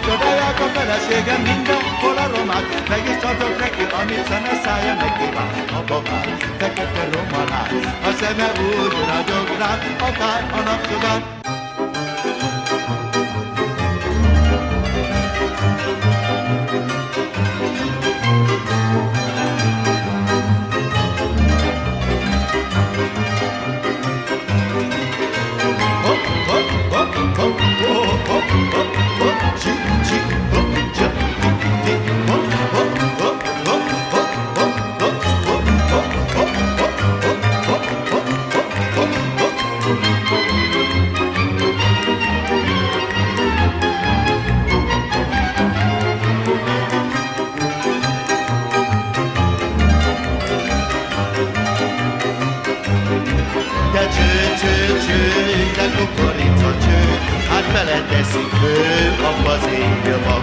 Csodálják a feleségem mindenhol a romát, meg is adok neki, amit szeme szája megkíván. A babám, fekete romanát, a szeme úgy ragyog rám, akár a napsugár. De kukorica cső, hát beleteszik ő abba az éjjaba.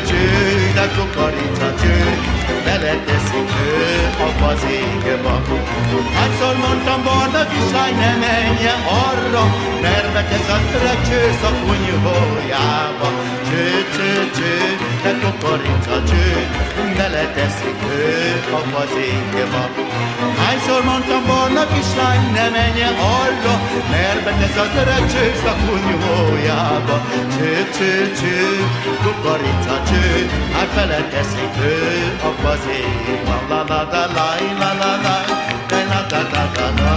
Cső, de kukorica cső, beleteszik ő abba az éjjaba. Hányszor mondtam, barna kislány, ne menjen arra, mert betesz az öreg csősz a kunyhójába. Cső, de kukorica cső, beleteszik ő a fazékba. Hányszor mondtam barna kislány, ne menjen arra, mert betesz az öreg csős a kunyhójába. Cső, cső, cső, kukorica cső, hát beleteszik ő a fazékba. La la la la la la la, la la la la la la,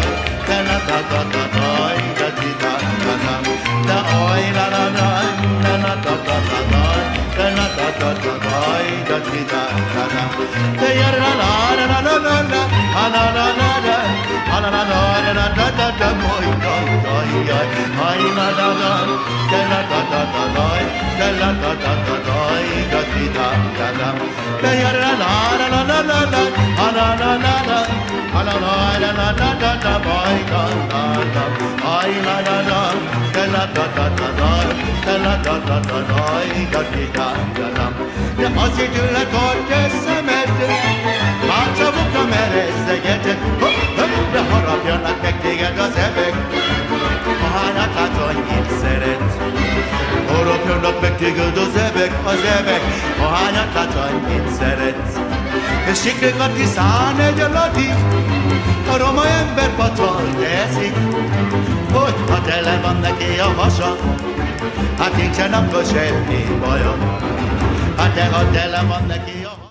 la la la la la la, da di da da da, da oi la la la, la la la la la la, la la la la la la, da di da da da, da ya la la la la la la la, la la la la la, la la la la la da da boy da da ya, ai la la la, da la da da da la, da la da da da la, da di da da da, da ya la la la la la la, la la la la la. La la la la la la la boy da da da, ay la la la, da la da da da la, da la da da da la, da di da da da. De az időre tartja szemed, már csavukra merezzegeted, de harapjanak meg téged az ebek, ahányat látsz annyit szeretsz. Harapjanak meg téged az ebek, ahányat látsz annyit szeretsz. És sikrékat tisztán egy alatti, a roma ember pacal teszik, hogy ha tele van neki a hasa, hát nincsen akkor semmi baja. Hát de ha tele van neki a hasa.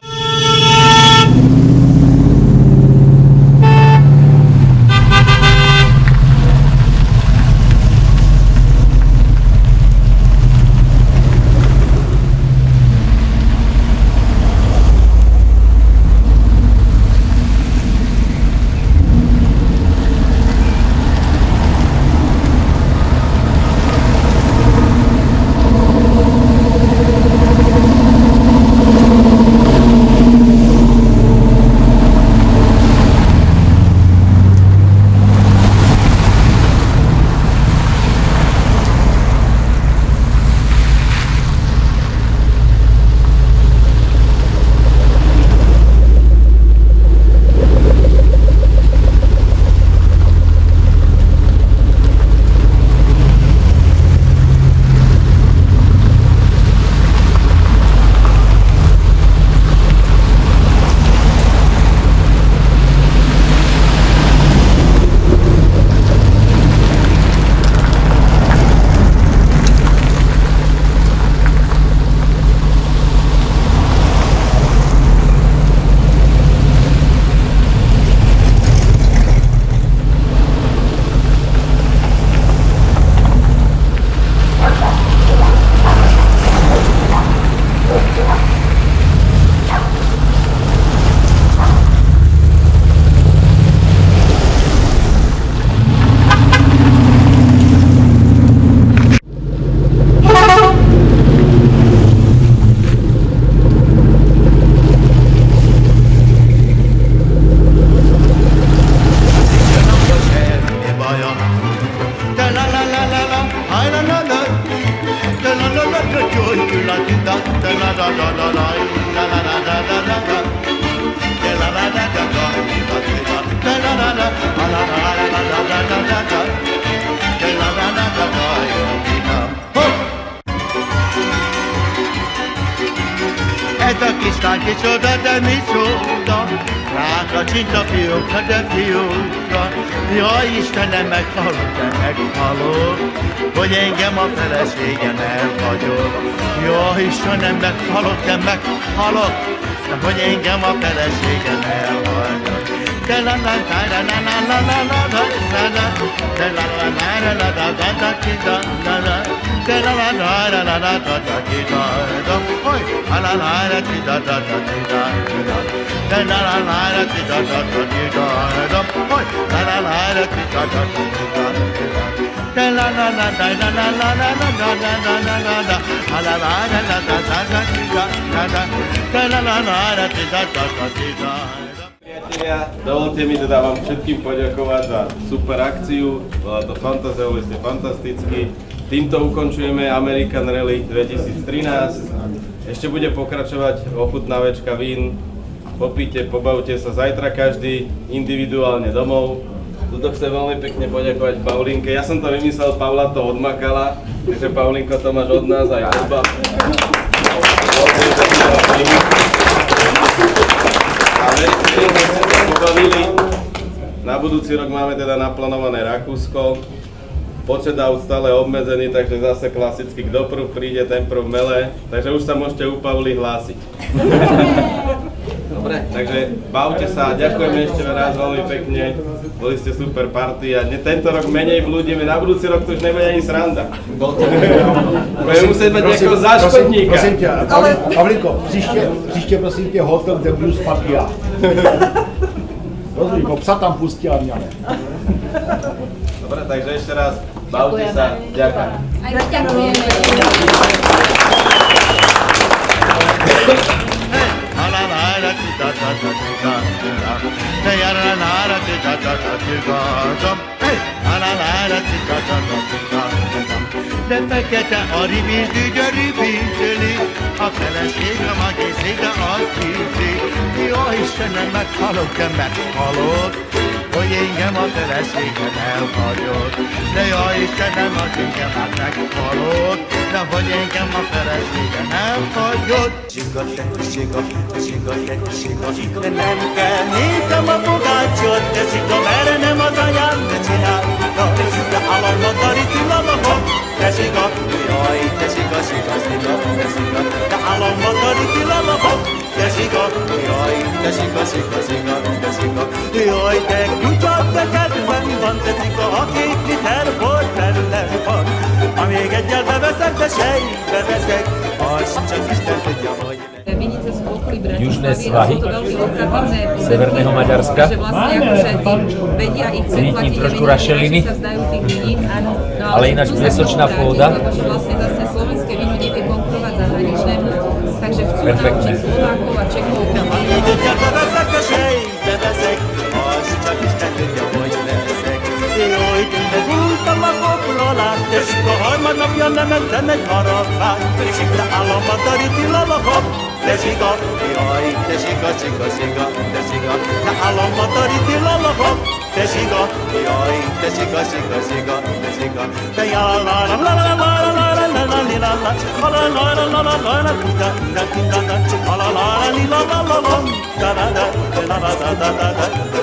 Ez a kislány kicsoda, de micsoda, rákacsint a fiókra, de fiókra. Jaj, Istenem, meghalok, de meghalok, hogy engem a feleségem elhagyott. Jaj, Istenem, meghalok, de meghalok, de hogy engem a feleségem elhagyott. De la la la la la la la la la la la, de la la la la la la la la la la la, de la la la la la la la la la, oi, la la la la la la la la, de la la la la la la la, oi, la la la la la la la, de la la la la la la la la la la la la la la, la la la la la la la la, de la la la la la la la. Priatelia, dovolte mi teda vám všetkým poďakovať za super akciu, bola to fantaziou, ste fantastickí. Týmto ukončujeme American Rally 2013. Ešte bude pokračovať ochutnávačka vín, popíte, pobavte sa zajtra každý individuálne domov. Tuto chcem veľmi pekne poďakovať Paulinke, ja som to vymyslel, Paula to odmakala, takže Paulinko, to máš od nás aj od vás. pobavili. Na budúci rok máme teda naplánované Rakúsko. Počet aut stále obmedzený, takže zase klasicky kto prv príde, ten prv mele. Takže už sa môžete u Pavly hlásiť. Dobre. Takže bavte sa, ďakujeme ešte raz veľmi pekne. Boli ste super party a tento rok menej blúdime, na budúci rok to už nebude ani sranda. Budeme musieť mať nejakého záškodníka. Prosím tě, Pavlinko, příště prosím tě hotel, kde budu spát já. Rozumíš, psa tam pustí a mě ne. Dobre, takže ešte raz, bavte sa, ďakujem. Aj ďakujeme. De fekete a ribizdi, györibizseli, a feleségem a gézéde a tízi. Jó Istenem, meghalok, de meghalok, hogy engem a feleségem elhagyott. De jó Istenem, az engem hát meghalok, de hogy engem a feleségem elhagyott. Siga, de nem kell nékem a pogácsot, de siga, merre nem az anyám, de csinálta, de alamatari tilalomok. De siga, jaj, de siga, de alamatari tilalomok. De siga, jaj, de siga, jaj, de kutyad, de kedvem van, de siga, a két liter bor bennem van. Ha még egyel beveszek, de sejbe veszek, azt csak Isten tudja, hogy Vinice sú v okolí Južné Bratislavy a svahy sú to veľmi lukratívne pozemky, severného Maďarska. že vlastne akože tým vedia ich Cítim preplatiť, trošku vedia, rašeliny, že sa vzdajú tých viníc, áno. No, ale ináč tu sa mesočná tomu pôda. vrátim, lebo že vlastne zase slovenské víno nevie konkurovať zahraničnému, takže chcú Perfektne. naučiť Slovákov a Čechov még egyel beveszek, de sejbe veszek, azt csak Isten tudja, hogy leszek. Jaj, megújtam a koplalát, tessék a harmadnapja nem ettem egy harapát, tessék le államadari tilalomok. De siga, jaj, de siga, de államadari tilalomok. De siga, jaj, de siga, de jállára, la la la la la la la la li la la, la la la la la la la la da da da da da, la la la la li la la la la, da da da da da da da da da.